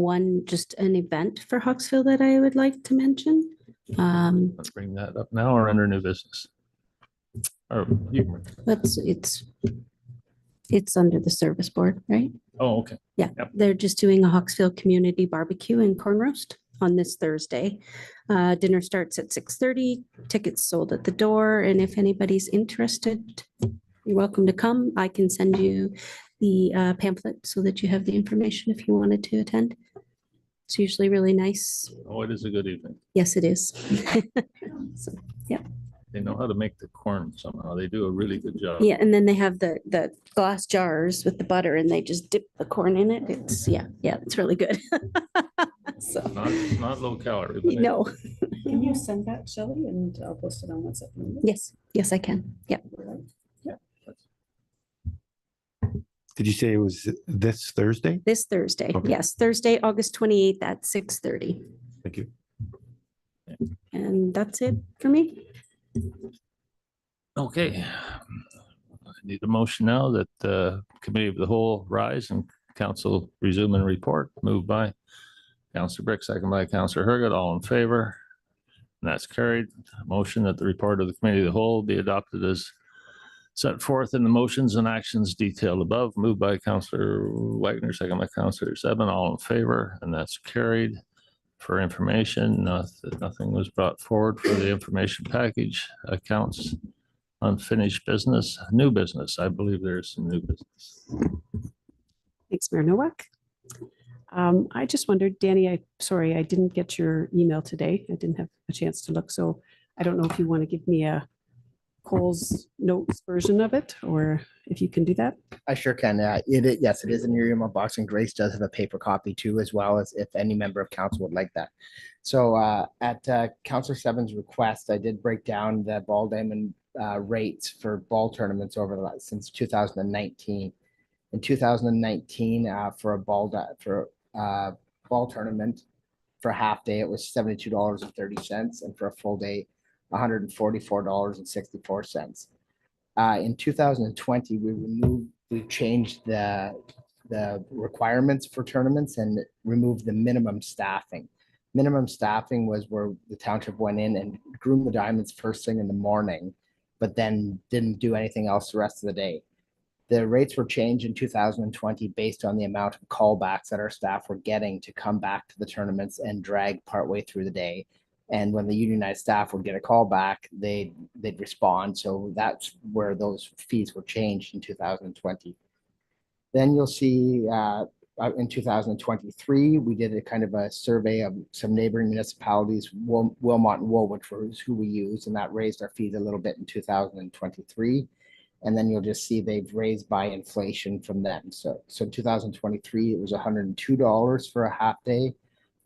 just an event for Hawksville that I would like to mention. Let's bring that up now or under new business. Or It's under the service board, right? oh, okay. Yeah, Yep. they're just doing a Hawksville community barbecue and corn roast on this Thursday. Dinner starts at 6:30, tickets sold at the door, and if anybody's interested, you're welcome to come. I can send you the pamphlet so that you have the information if you wanted to attend. It's usually really nice. Oh, it is a good evening. Yes, it is. So, They know how to make the corn somehow. They do a really good job. yeah, and then they have the glass jars with the butter and they just dip the corn in it. It's really good. So, Not low calorie. But no. Can you send that, Shelley, and I'll post it on WhatsApp? Yes, I can. Yeah. did you say it was this Thursday? This Thursday. Okay. Yes, Thursday, August 28th at 6:30. Thank you. And that's it for me. Okay. I need a motion now that the committee of the whole rise and council resume and report. Moved by Councillor Brick, second by Councillor Herget. All in favor? And that's carried. Motion that the report of the committee of the whole be adopted as set forth in the motions and actions detailed above. Moved by Councillor Wagner, second by Councillor Zebin. All in favor? And that's carried. For information, nothing was brought forward for the information package. Accounts, unfinished business, new business. I believe there's some new business. Thanks, Mayor Nowak. I just wondered, Danny, sorry, I didn't get your email today. I didn't have a chance to look, so I don't know if you want to give me a Cole's notes version of it, or if you can do that. I sure can. Yes, it is in your email box, and Grace does have a paper copy too, as well as if any member of council would like that. So at Councillor Seven's request, I did break down the ball diamond rates for ball tournaments since 2019. In 2019, for a ball tournament for a half day, it was $72.30, and for a full day, $144.64. In 2020, we changed the requirements for tournaments and removed the minimum staffing. Minimum staffing was where the township went in and groomed the diamonds first thing in the morning, but then didn't do anything else the rest of the day. The rates were changed in 2020 based on the amount of callbacks that our staff were getting to come back to the tournaments and drag partway through the day. And when the unionized staff would get a call back, they'd respond. So that's where those fees were changed in 2020. Then you'll see in 2023, we did a kind of a survey of some neighboring municipalities, Wilmot and Woolwich was who we used, and that raised our fees a little bit in 2023. And then you'll just see they've raised by inflation from then. So 2023, it was $102 for a half day.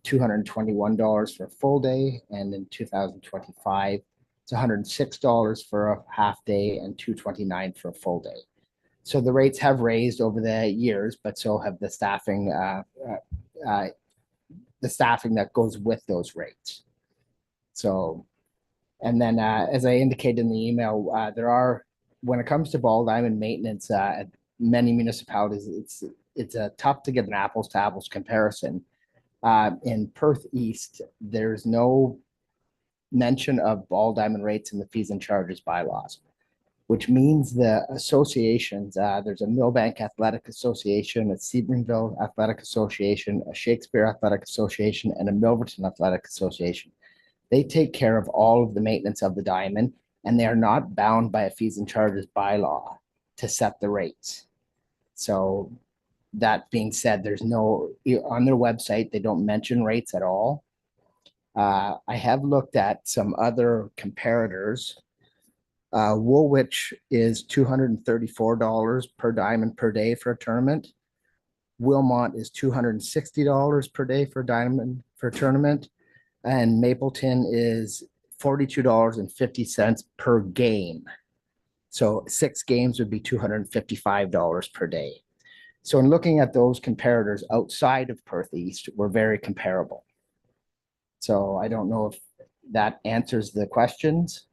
$221 for a full day, and in 2025, it's $106 for a half day and $229 for a full day. So the rates have raised over the years, but so have the staffing that goes with those rates. So, and then as I indicated in the email, there are, when it comes to ball diamond maintenance at many municipalities, it's tough to get an apples to apples comparison. In Perth East, there's no mention of ball diamond rates in the fees and charges bylaws, which means the associations, there's a Millbank Athletic Association, a Sebringville Athletic Association, a Shakespeare Athletic Association, and a Milverton Athletic Association. They take care of all of the maintenance of the diamond, and they are not bound by a fees and charges bylaw to set the rates. So that being said, there's no, on their website, they don't mention rates at all. I have looked at some other comparators. Woolwich is $234 per diamond per day for a tournament. Wilmot is $260 per day for a diamond for a tournament. And Mapleton is $42.50 per game. So 6 games would be $255 per day. So in looking at those comparators outside of Perth East, we're very comparable. So I don't know if that answers the questions.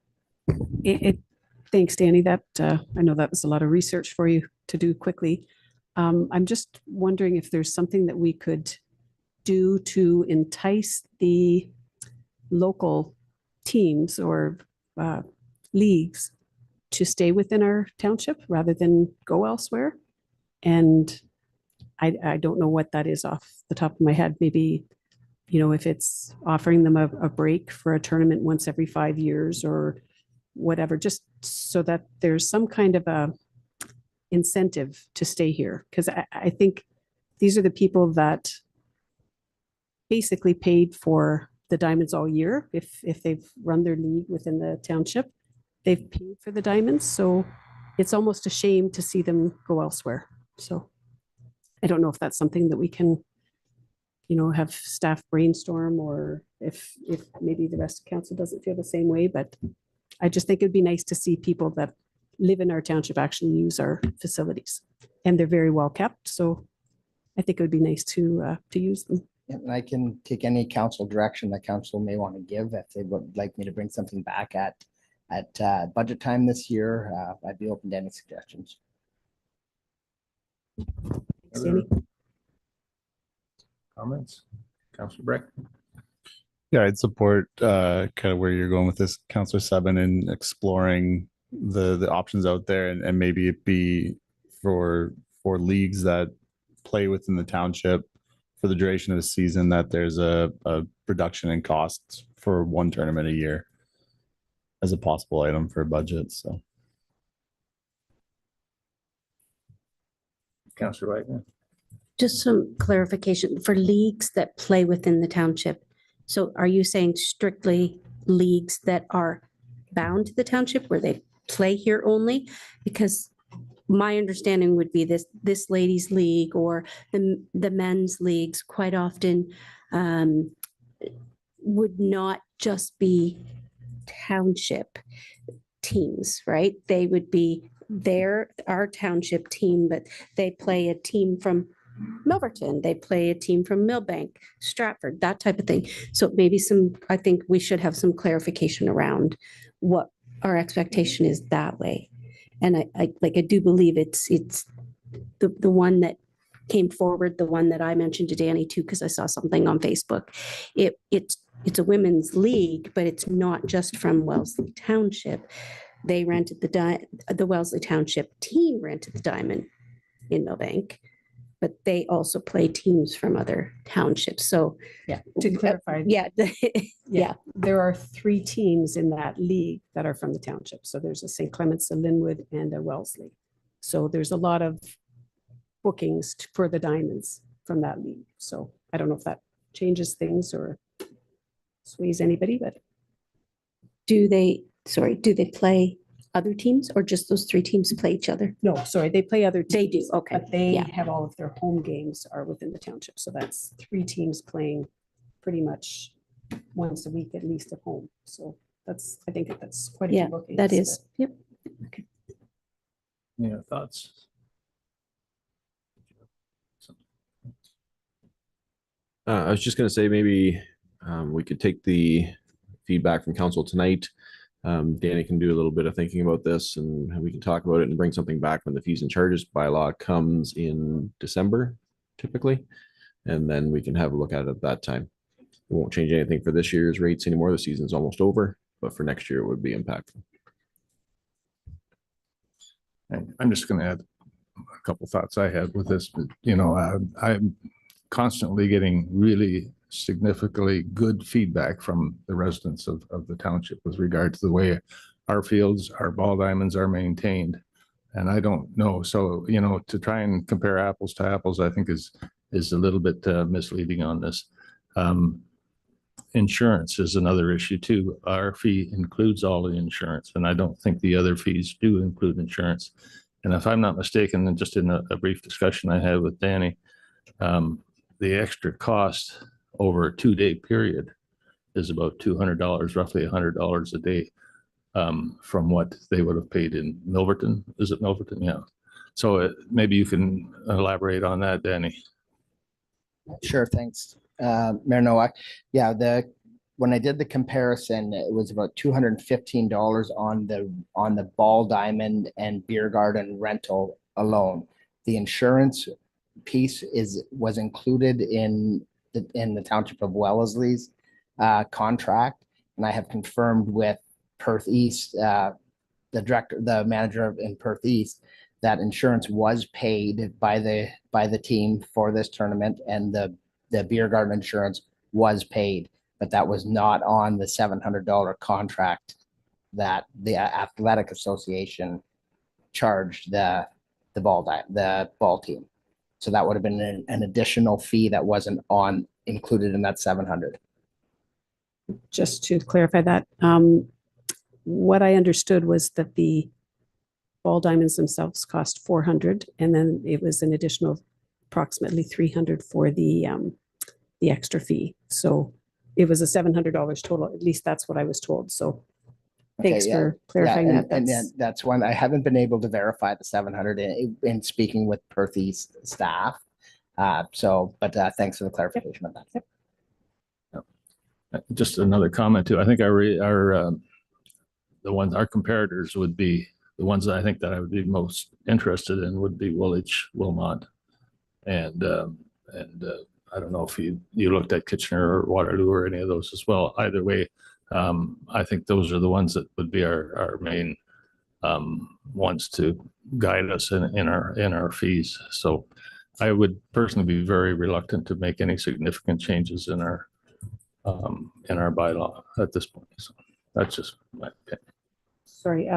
Thanks, Danny. That I know that was a lot of research for you to do quickly. I'm just wondering if there's something that we could do to entice the local teams or leagues to stay within our township rather than go elsewhere. And I don't know what that is off the top of my head. Maybe, you know, if it's offering them a break for a tournament once every 5 years or whatever, just so that there's some kind of a incentive to stay here. Because I think these are the people that basically paid for the diamonds all year. If they've run their league within the township, they've paid for the diamonds. So it's almost a shame to see them go elsewhere. So I don't know if that's something that we can, you know, have staff brainstorm, or if maybe the rest of council doesn't feel the same way, but I just think it'd be nice to see people that live in our township actually use our facilities, and they're very well kept. So I think it would be nice to use them. Yeah, and I can take any council direction that council may want to give. If they would like me to bring something back at budget time this year, I'd be open to any suggestions. Thanks, Danny. Comments? Councilor Breck? Yeah, I'd support kind of where you're going with this, Councilor Seven, and exploring the options out there, and maybe it be for leagues that play within the township for the duration of the season, that there's a reduction in costs for one tournament a year as a possible item for a budget. So, Councilor Wagner? Just some clarification for leagues that play within the township. So are you saying strictly leagues that are bound to the township where they play here only? Because my understanding would be this ladies league or the men's leagues quite often would not just be township teams, right? They would be our township team, but they play a team from Milverton, they play a team from Millbank, Stratford, that type of thing. So maybe I think we should have some clarification around what our expectation is that way. And I do believe it's the one that came forward, the one that I mentioned to Danny too, because I saw something on Facebook. It's a women's league, but it's not just from Wellesley Township. They rented the Wellesley Township team rented the diamond in Millbank, but they also play teams from other townships. So yeah, to clarify. Yeah. There are 3 teams in that league that are from the township. So there's a St. Clements, a Linwood, and a Wellesley. So there's a lot of bookings for the diamonds from that league. So I don't know if that changes things or sways anybody, but do they play other teams, or just those 3 teams play each other? No, sorry, they play other teams. They do, okay. But they Yeah. have all of their home games are within the township. So that's 3 teams playing pretty much once a week at least at home. So I think that's quite a Yeah, few bookings. that is. Yep. Any other thoughts? I was just going to say maybe we could take the feedback from council tonight. Danny can do a little bit of thinking about this and we can talk about it and bring something back when the fees and charges bylaw comes in December, typically. And then we can have a look at it at that time. It won't change anything for this year's rates anymore. The season's almost over, but for next year it would be impactful. And I'm just going to add a couple thoughts I had with this. You know, I'm constantly getting really significantly good feedback from the residents of the township with regard to the way our fields, our ball diamonds are maintained. And I don't know. So, you know, to try and compare apples to apples, I think is a little bit misleading on this. Insurance is another issue too. Our fee includes all the insurance, and I don't think the other fees do include insurance. And if I'm not mistaken, and just in a brief discussion I had with Danny, the extra cost over a 2-day period is about $200, roughly $100 a day, from what they would have paid in Milverton. Is it Milverton? Yeah. So maybe you can elaborate on that, Danny. Sure, thanks, Mayor Nowak. Yeah, when I did the comparison, it was about $215 on the ball diamond and beer garden rental alone. The insurance piece was included in the Township of Wellesley's contract, and I have confirmed with Perth East, the manager in Perth East, that insurance was paid by the team for this tournament, and the beer garden insurance was paid, but that was not on the $700 contract that the athletic association charged the ball team. So that would have been an additional fee that wasn't included in that 700. Just to clarify that, what I understood was that the ball diamonds themselves cost 400, and then it was an additional approximately 300 for the extra fee. So it was a $700 total. At least that's what I was told. So thanks for clarifying that. And that's one I haven't been able to verify the 700 in speaking with Perth East staff. Thanks for the clarification of that. Yep. Just another comment too. I think our comparators would be the ones that I think that I would be most interested in would be Woolwich, Wilmot, and I don't know if you looked at Kitchener or Waterloo or any of those as well. Either way, I think those are the ones that would be our main ones to guide us in our fees. So I would personally be very reluctant to make any significant changes in our bylaw at this point. So that's just my opinion. Sorry,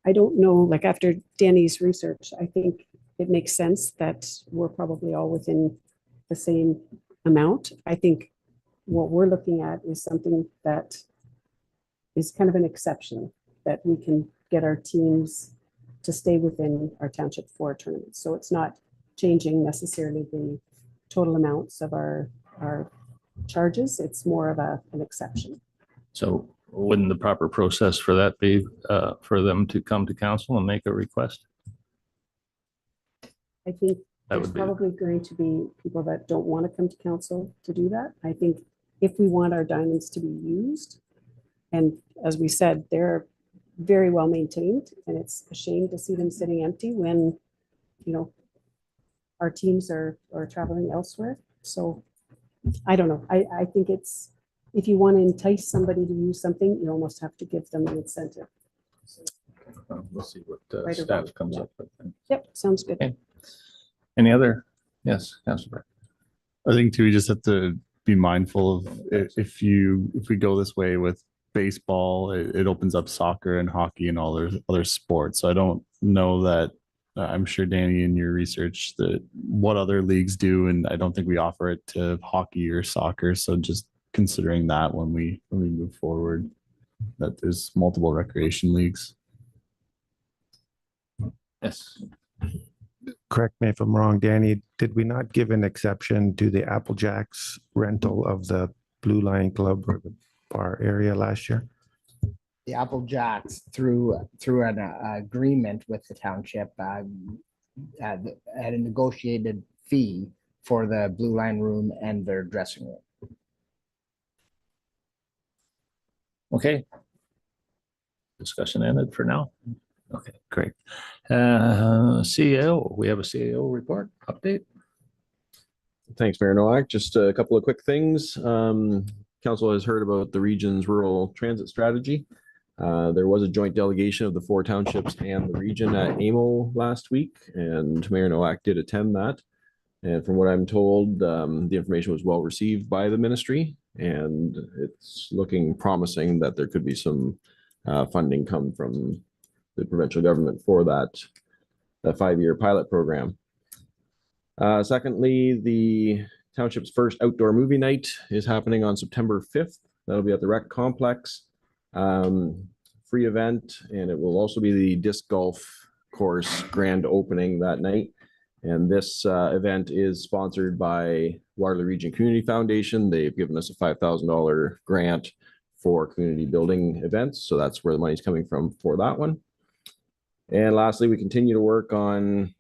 I don't know, like after Danny's research, I think it makes sense that we're probably all within the same amount. I think what we're looking at is something that is kind of an exception, that we can get our teams to stay within our township for tournaments. So it's not changing necessarily the total amounts of our charges. It's more of an exception. So wouldn't the proper process for that be for them to come to council and make a request? I think That there's would be- probably going to be people that don't want to come to council to do that. I think if we want our diamonds to be used, and as we said, they're very well maintained, and it's a shame to see them sitting empty when, you know, our teams are traveling elsewhere. So I don't know. I think it's, if you want to entice somebody to use something, you almost have to give them an incentive. We'll see what Right or staff wrong. comes Yeah. up with. Yep, sounds good. Okay. Any other? Yes, Councilor. I think too, we just have to be mindful of if we go this way with baseball, it opens up soccer and hockey and all other sports. So I don't know that, I'm sure Danny in your research that what other leagues do, and I don't think we offer it to hockey or soccer. So just considering that when we move forward, that there's multiple recreation leagues. Yes. correct me if I'm wrong, Danny, did we not give an exception to the Apple Jacks rental of the Blue Line Club or the bar area last year? The Apple Jacks through an agreement with the township at a negotiated fee for the Blue Line room and their dressing room. Okay. Discussion ended for now. Okay, great. CEO, we have a CEO report update. Thanks, Mayor Nowak. Just a couple of quick things. Council has heard about the region's rural transit strategy. There was a joint delegation of the 4 townships and the region at AMO last week, and Mayor Nowak did attend that. And from what I'm told, the information was well received by the ministry, and it's looking promising that there could be some funding come from the provincial government for that 5-year pilot program. Secondly, the township's first outdoor movie night is happening on September 5th. That'll be at the rec complex. Free event, and it will also be the disc golf course grand opening that night. And this event is sponsored by Waterloo Region Community Foundation. They've given us a $5,000 grant for community building events. So that's where the money's coming from for that one. And lastly, we continue to work on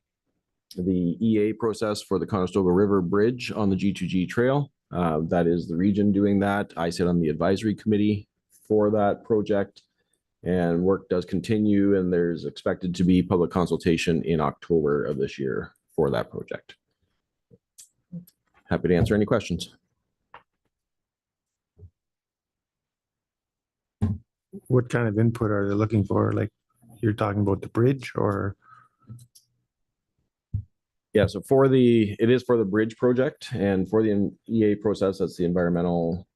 the EA process for the Conestoga River Bridge on the G2G trail. That is the region doing that. I sit on the advisory committee for that project, and work does continue, and there's expected to be public consultation in October of this year for that project. Happy to answer any questions. What kind of input are they looking for? Like, you're talking about the bridge, or? Yeah, so it is for the bridge project, and for the EA process, that's the environmental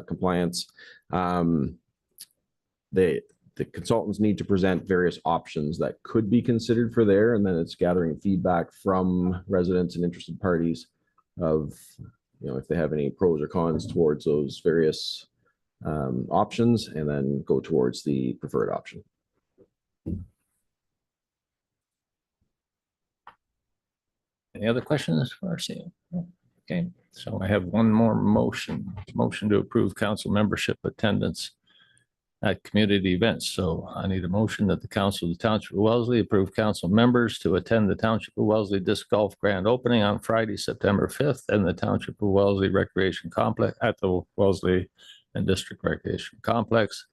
compliance. The consultants need to present various options that could be considered for there, and then it's gathering feedback from residents and interested parties of, if they have any pros or cons towards those various options, and then go towards the preferred option. Any other questions for our CEO? Okay, so I have one more motion to approve council membership attendance at community events. So I need a motion that the council of the Township of Wellesley approve council members to attend the Township of Wellesley Disc Golf Grand Opening on Friday, September 5th, and the Township of Wellesley Recreation Complex at the Wellesley and District Recreation Complex,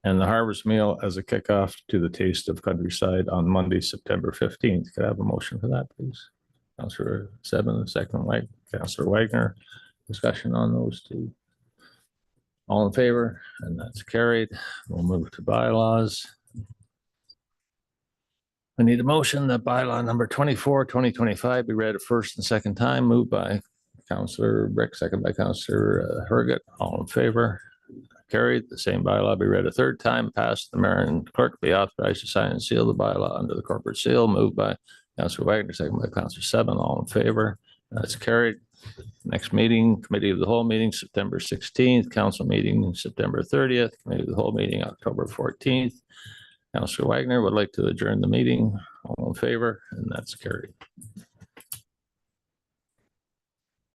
and the harvest meal as a kickoff to the Taste of Countryside on Monday, September 15th. Could I have a motion for that, please? Councillor Seven, second, Councillor Wagner. Discussion on those two. All in favor? And that's carried. We'll move to bylaws. I need a motion that bylaw number 24, 2025 be read a first and second time. Moved by Councillor Brick, second by Councillor Herget. All in favor? Carried. The same bylaw be read a third time. Passed. The mayor and clerk be authorized to sign and seal the bylaw under the corporate seal. Moved by Councillor Wagner, second by Councillor Seven. All in favor? That's carried. Next meeting, committee of the whole meeting, September 16th, council meeting, September 30th, committee of the whole meeting, October 14th. Councillor Wagner would like to adjourn the meeting. All in favor? And that's carried.